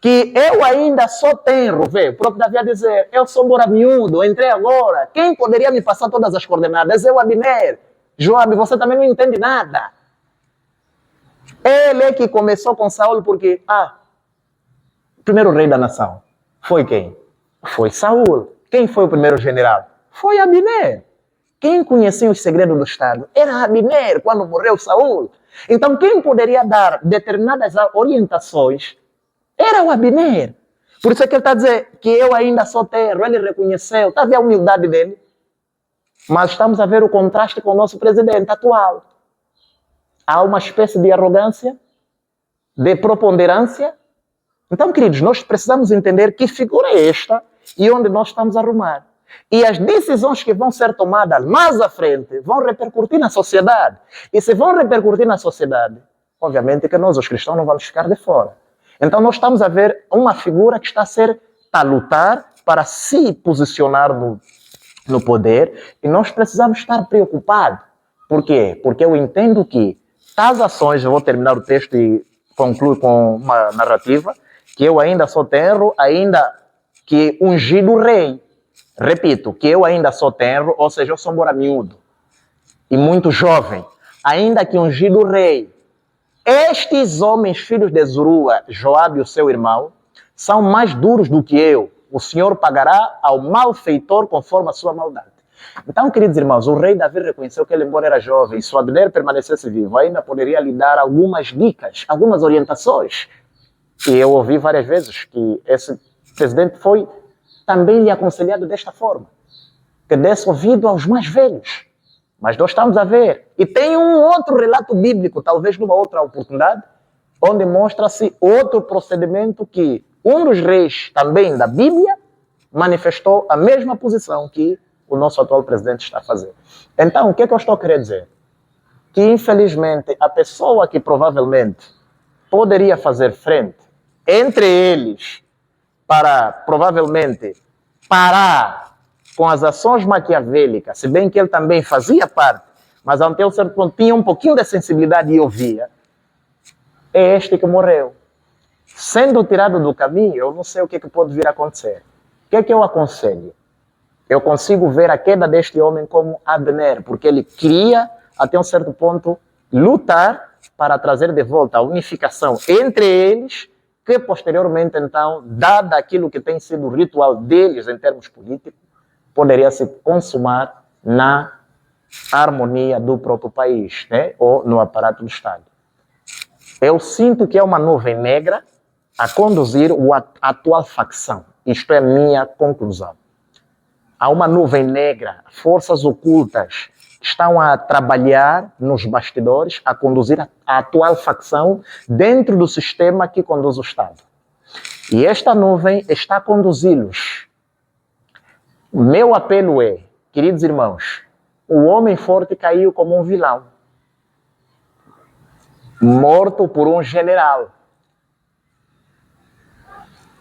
Que eu ainda só tenho, vê, o próprio Davi a dizer, eu sou mora miúdo, entrei agora. Quem poderia me passar todas as coordenadas? Eu, Abner. Joabe, você também não entende nada. Ele é que começou com Saul porque, o primeiro rei da nação foi quem? Foi Saul. Quem foi o primeiro general? Foi Abner. Quem conhecia os segredos do Estado? Era Abner, quando morreu Saul. Então, quem poderia dar determinadas orientações era o Abner. Por isso é que ele está dizendo que eu ainda sou terro. Ele reconheceu, está a ver a humildade dele. Mas estamos a ver o contraste com o nosso presidente atual. Há uma espécie de arrogância, de preponderância. Então, queridos, nós precisamos entender que figura é esta e onde nós estamos a arrumar. E as decisões que vão ser tomadas mais à frente vão repercutir na sociedade. E se vão repercutir na sociedade, obviamente que nós, os cristãos, não vamos ficar de fora. Então nós estamos a ver uma figura que está a lutar para se posicionar no poder e nós precisamos estar preocupados. Por quê? Porque eu entendo que tais ações, eu vou terminar o texto e concluo com uma narrativa, que eu ainda sou tenro, ainda que ungido rei. Repito, que eu ainda sou tenro, ou seja, eu sou mora miúdo e muito jovem, ainda que ungido rei. Estes homens, filhos de Zerua, Joabe e o seu irmão, são mais duros do que eu. O Senhor pagará ao malfeitor conforme a sua maldade. Então, queridos irmãos, o rei Davi reconheceu que ele, embora era jovem, se o Abner permanecesse vivo, ainda poderia lhe dar algumas dicas, algumas orientações. E eu ouvi várias vezes que esse presidente foi também lhe aconselhado desta forma. que desse ouvido aos mais velhos. Mas nós estamos a ver. E tem um outro relato bíblico, talvez numa outra oportunidade, onde mostra-se outro procedimento que um dos reis também da Bíblia manifestou a mesma posição que o nosso atual presidente está a fazer. Então, o que é que eu estou querendo dizer? Que, infelizmente, a pessoa que provavelmente poderia fazer frente entre eles para, provavelmente, parar com as ações maquiavélicas, se bem que ele também fazia parte, mas até um certo ponto tinha um pouquinho de sensibilidade e ouvia, é este que morreu. Sendo tirado do caminho, eu não sei o que pode vir a acontecer. O que é que eu aconselho? Eu consigo ver a queda deste homem como Abner, porque ele queria, até um certo ponto, lutar para trazer de volta a unificação entre eles, que posteriormente, então, dada aquilo que tem sido o ritual deles em termos políticos, poderia se consumar na harmonia do próprio país, né? Ou no aparato do Estado. Eu sinto que é uma nuvem negra a conduzir a atual facção. Isto é minha conclusão. Há uma nuvem negra, forças ocultas que estão a trabalhar nos bastidores, a conduzir a atual facção dentro do sistema que conduz o Estado. E esta nuvem está a conduzi-los. O meu apelo é, queridos irmãos, o homem forte caiu como um vilão, morto por um general.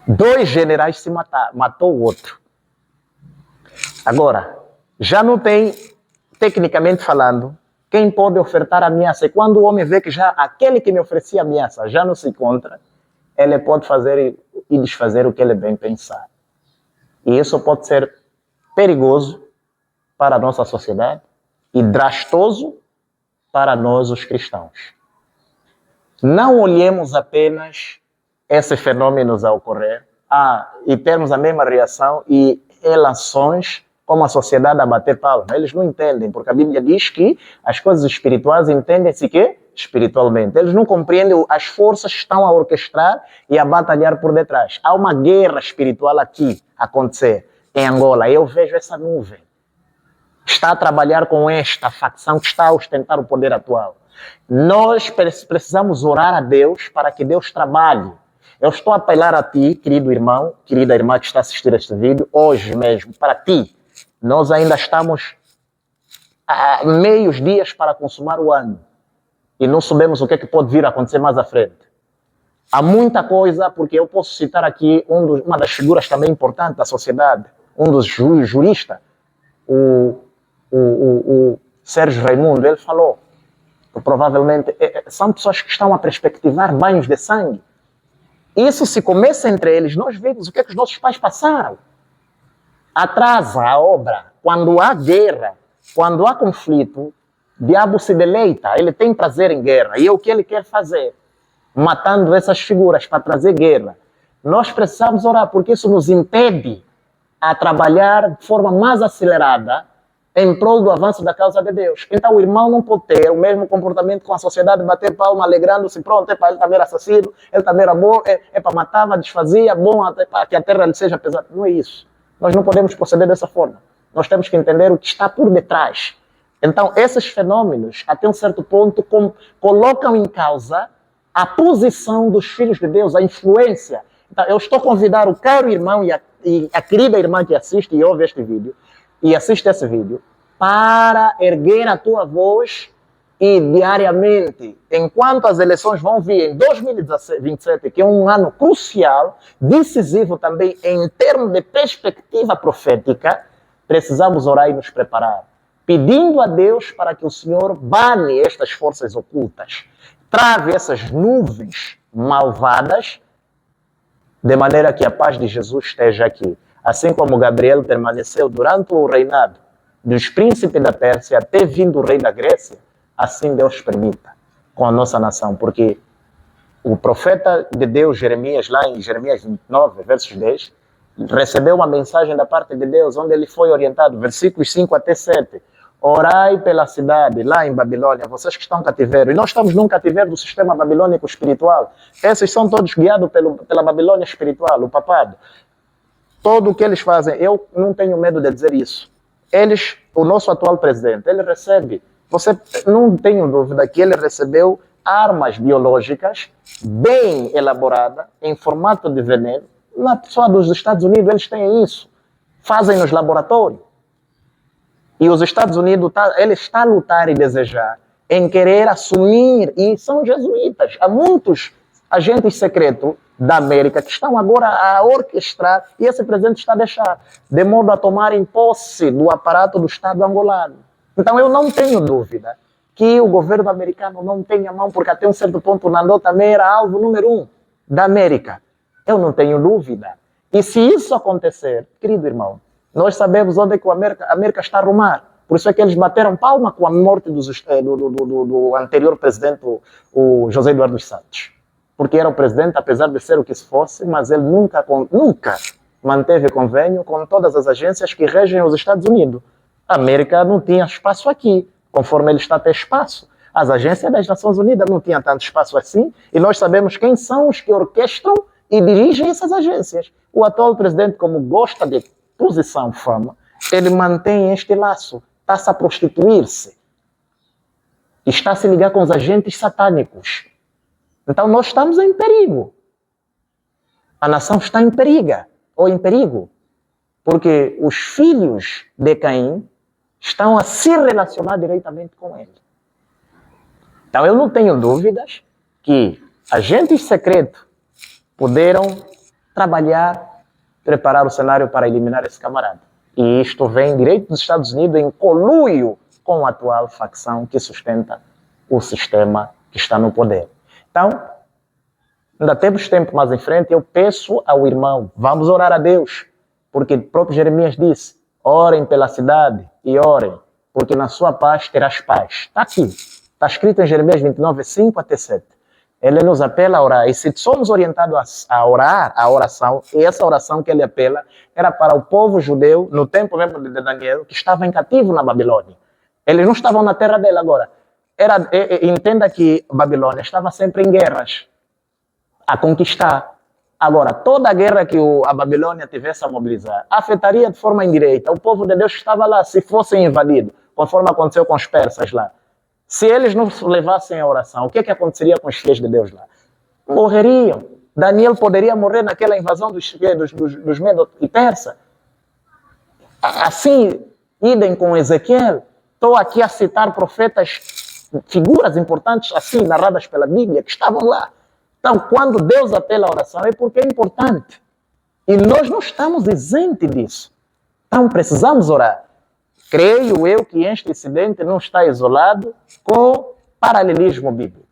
2 generais se mataram, matou o outro. Agora, já não tem, tecnicamente falando, quem pode ofertar ameaça. E quando o homem vê que já aquele que me oferecia ameaça já não se encontra, ele pode fazer e desfazer o que ele bem pensar. E isso pode ser perigoso para a nossa sociedade e drastoso para nós, os cristãos. Não olhemos apenas esses fenômenos a ocorrer e termos a mesma reação e relações como a sociedade a bater palma. Eles não entendem, porque a Bíblia diz que as coisas espirituais entendem-se que espiritualmente. Eles não compreendem as forças que estão a orquestrar e a batalhar por detrás. Há uma guerra espiritual aqui a acontecer em Angola. Eu vejo essa nuvem. Está a trabalhar com esta facção que está a ostentar o poder atual. Nós precisamos orar a Deus para que Deus trabalhe. Eu estou a apelar a ti, querido irmão, querida irmã que está a assistir a este vídeo, hoje mesmo, para ti. Nós ainda estamos a meios dias para consumar o ano. E não sabemos o que pode vir a acontecer mais à frente. Há muita coisa, porque eu posso citar aqui uma das figuras também importantes da sociedade, um dos juristas, o Sérgio Raimundo, ele falou que provavelmente são pessoas que estão a perspectivar banhos de sangue. Isso se começa entre eles, nós vemos o que os nossos pais passaram. Atrasa a obra. Quando há guerra, quando há conflito, o diabo se deleita, ele tem prazer em guerra. E é o que ele quer fazer, matando essas figuras para trazer guerra. Nós precisamos orar, porque isso nos impede a trabalhar de forma mais acelerada em prol do avanço da causa de Deus. Então o irmão não pode ter o mesmo comportamento com a sociedade, bater palma, alegrando-se, pronto, é para ele também era assassino, ele também era bom, é para matava, desfazia, bom, até para que a terra lhe seja pesada. Não é isso. Nós não podemos proceder dessa forma. Nós temos que entender o que está por detrás. Então esses fenômenos, até um certo ponto, colocam em causa a posição dos filhos de Deus, a influência. Então, eu estou a convidar o caro irmão e a querida irmã que assiste e ouve este vídeo, e assiste esse vídeo, para erguer a tua voz e diariamente, enquanto as eleições vão vir em 2027, que é um ano crucial, decisivo também em termos de perspectiva profética, precisamos orar e nos preparar, pedindo a Deus para que o Senhor bane estas forças ocultas, trave essas nuvens malvadas, de maneira que a paz de Jesus esteja aqui. Assim como Gabriel permaneceu durante o reinado dos príncipes da Pérsia até vindo o rei da Grécia, assim Deus permita com a nossa nação, porque o profeta de Deus, Jeremias, lá em Jeremias 29, versos 10, recebeu uma mensagem da parte de Deus, onde ele foi orientado, versículos 5 até 7, orai pela cidade, lá em Babilônia, vocês que estão em cativeiro, e nós estamos num cativeiro do sistema babilônico espiritual, esses são todos guiados pela Babilônia espiritual, o papado. Tudo o que eles fazem, eu não tenho medo de dizer isso. o nosso atual presidente, ele recebe, você não tem dúvida que ele recebeu armas biológicas bem elaboradas, em formato de veneno. Na pessoa dos Estados Unidos, eles têm isso. Fazem nos laboratórios. E os Estados Unidos, ele está a lutar e desejar em querer assumir, e são jesuítas. Há muitos agentes secretos da América que estão agora a orquestrar, e esse presidente está a deixar, de modo a tomarem posse do aparato do Estado angolano. Então eu não tenho dúvida que o governo americano não tenha mão, porque até um certo ponto o Nandô também era alvo número 1 da América. Eu não tenho dúvida. E se isso acontecer, querido irmão, nós sabemos onde é que a América está a rumar. Por isso é que eles bateram palma com a morte do anterior presidente, o José Eduardo dos Santos. Porque era o presidente, apesar de ser o que se fosse, mas ele nunca manteve convênio com todas as agências que regem os Estados Unidos. A América não tinha espaço aqui, conforme ele está a ter espaço. As agências das Nações Unidas não tinham tanto espaço assim, e nós sabemos quem são os que orquestram e dirigem essas agências. O atual presidente, como gosta de posição, fama, ele mantém este laço, está-se a prostituir-se, está a se ligar com os agentes satânicos. Então nós estamos em perigo. A nação está em perigo, porque os filhos de Caim estão a se relacionar diretamente com ele. Então eu não tenho dúvidas que agentes secretos puderam trabalhar, preparar o cenário para eliminar esse camarada. E isto vem direito dos Estados Unidos em conluio com a atual facção que sustenta o sistema que está no poder. Então, ainda temos tempo mais em frente, eu peço ao irmão, vamos orar a Deus, porque o próprio Jeremias disse, orem pela cidade e orem, porque na sua paz terás paz. Está aqui, está escrito em Jeremias 29, 5 até 7. Ele nos apela a orar, e se somos orientados a orar, a oração, e essa oração que ele apela, era para o povo judeu, no tempo mesmo de Daniel, que estava em cativo na Babilônia. Eles não estavam na terra dele agora. Entenda que a Babilônia estava sempre em guerras, a conquistar. Agora, toda a guerra que a Babilônia tivesse a mobilizar, afetaria de forma indireta o povo de Deus que estava lá, se fossem invadidos, conforme aconteceu com os persas lá. Se eles não levassem a oração, o que aconteceria com os filhos de Deus lá? Morreriam. Daniel poderia morrer naquela invasão dos Medos e Persa. Assim, idem com Ezequiel. Estou aqui a citar profetas, figuras importantes assim, narradas pela Bíblia, que estavam lá. Então, quando Deus apela a oração, é porque é importante. E nós não estamos isentos disso. Então, precisamos orar. Creio eu que este incidente não está isolado com paralelismo bíblico.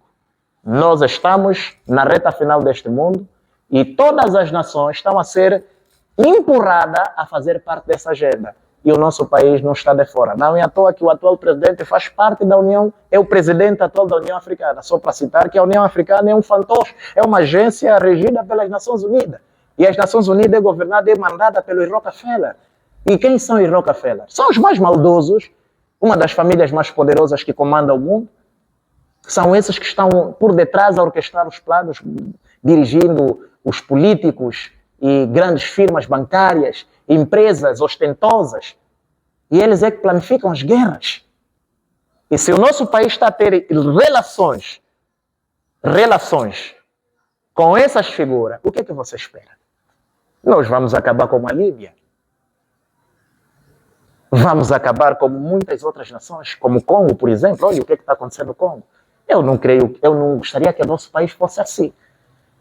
Nós estamos na reta final deste mundo e todas as nações estão a ser empurradas a fazer parte dessa agenda. E o nosso país não está de fora. Não é à toa que o atual presidente faz parte da União, é o presidente atual da União Africana. Só para citar que a União Africana é um fantoche, é uma agência regida pelas Nações Unidas. E as Nações Unidas é governada e mandada pelo Rockefeller. E quem são os Rockefeller? São os mais maldosos, uma das famílias mais poderosas que comanda o mundo. São esses que estão por detrás a orquestrar os planos, dirigindo os políticos e grandes firmas bancárias, empresas ostentosas. E eles é que planificam as guerras. E se o nosso país está a ter relações com essas figuras, o que é que você espera? Nós vamos acabar como a Líbia. Vamos acabar como muitas outras nações, como o Congo, por exemplo. Olha o que está acontecendo no Congo. Eu não gostaria que o nosso país fosse assim.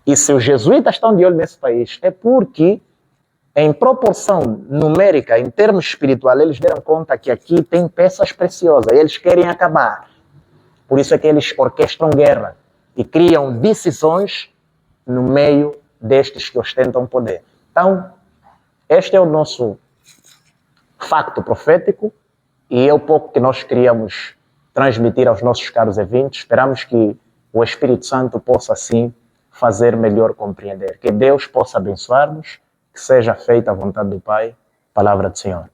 E se os jesuítas estão de olho nesse país, é porque, em proporção numérica, em termos espirituais, eles deram conta que aqui tem peças preciosas e eles querem acabar. Por isso é que eles orquestram guerra e criam decisões no meio destes que ostentam poder. Então, este é o nosso facto profético e é o pouco que nós queríamos transmitir aos nossos caros ouvintes. Esperamos que o Espírito Santo possa assim fazer melhor compreender. Que Deus possa abençoar-nos, que seja feita a vontade do Pai. Palavra do Senhor.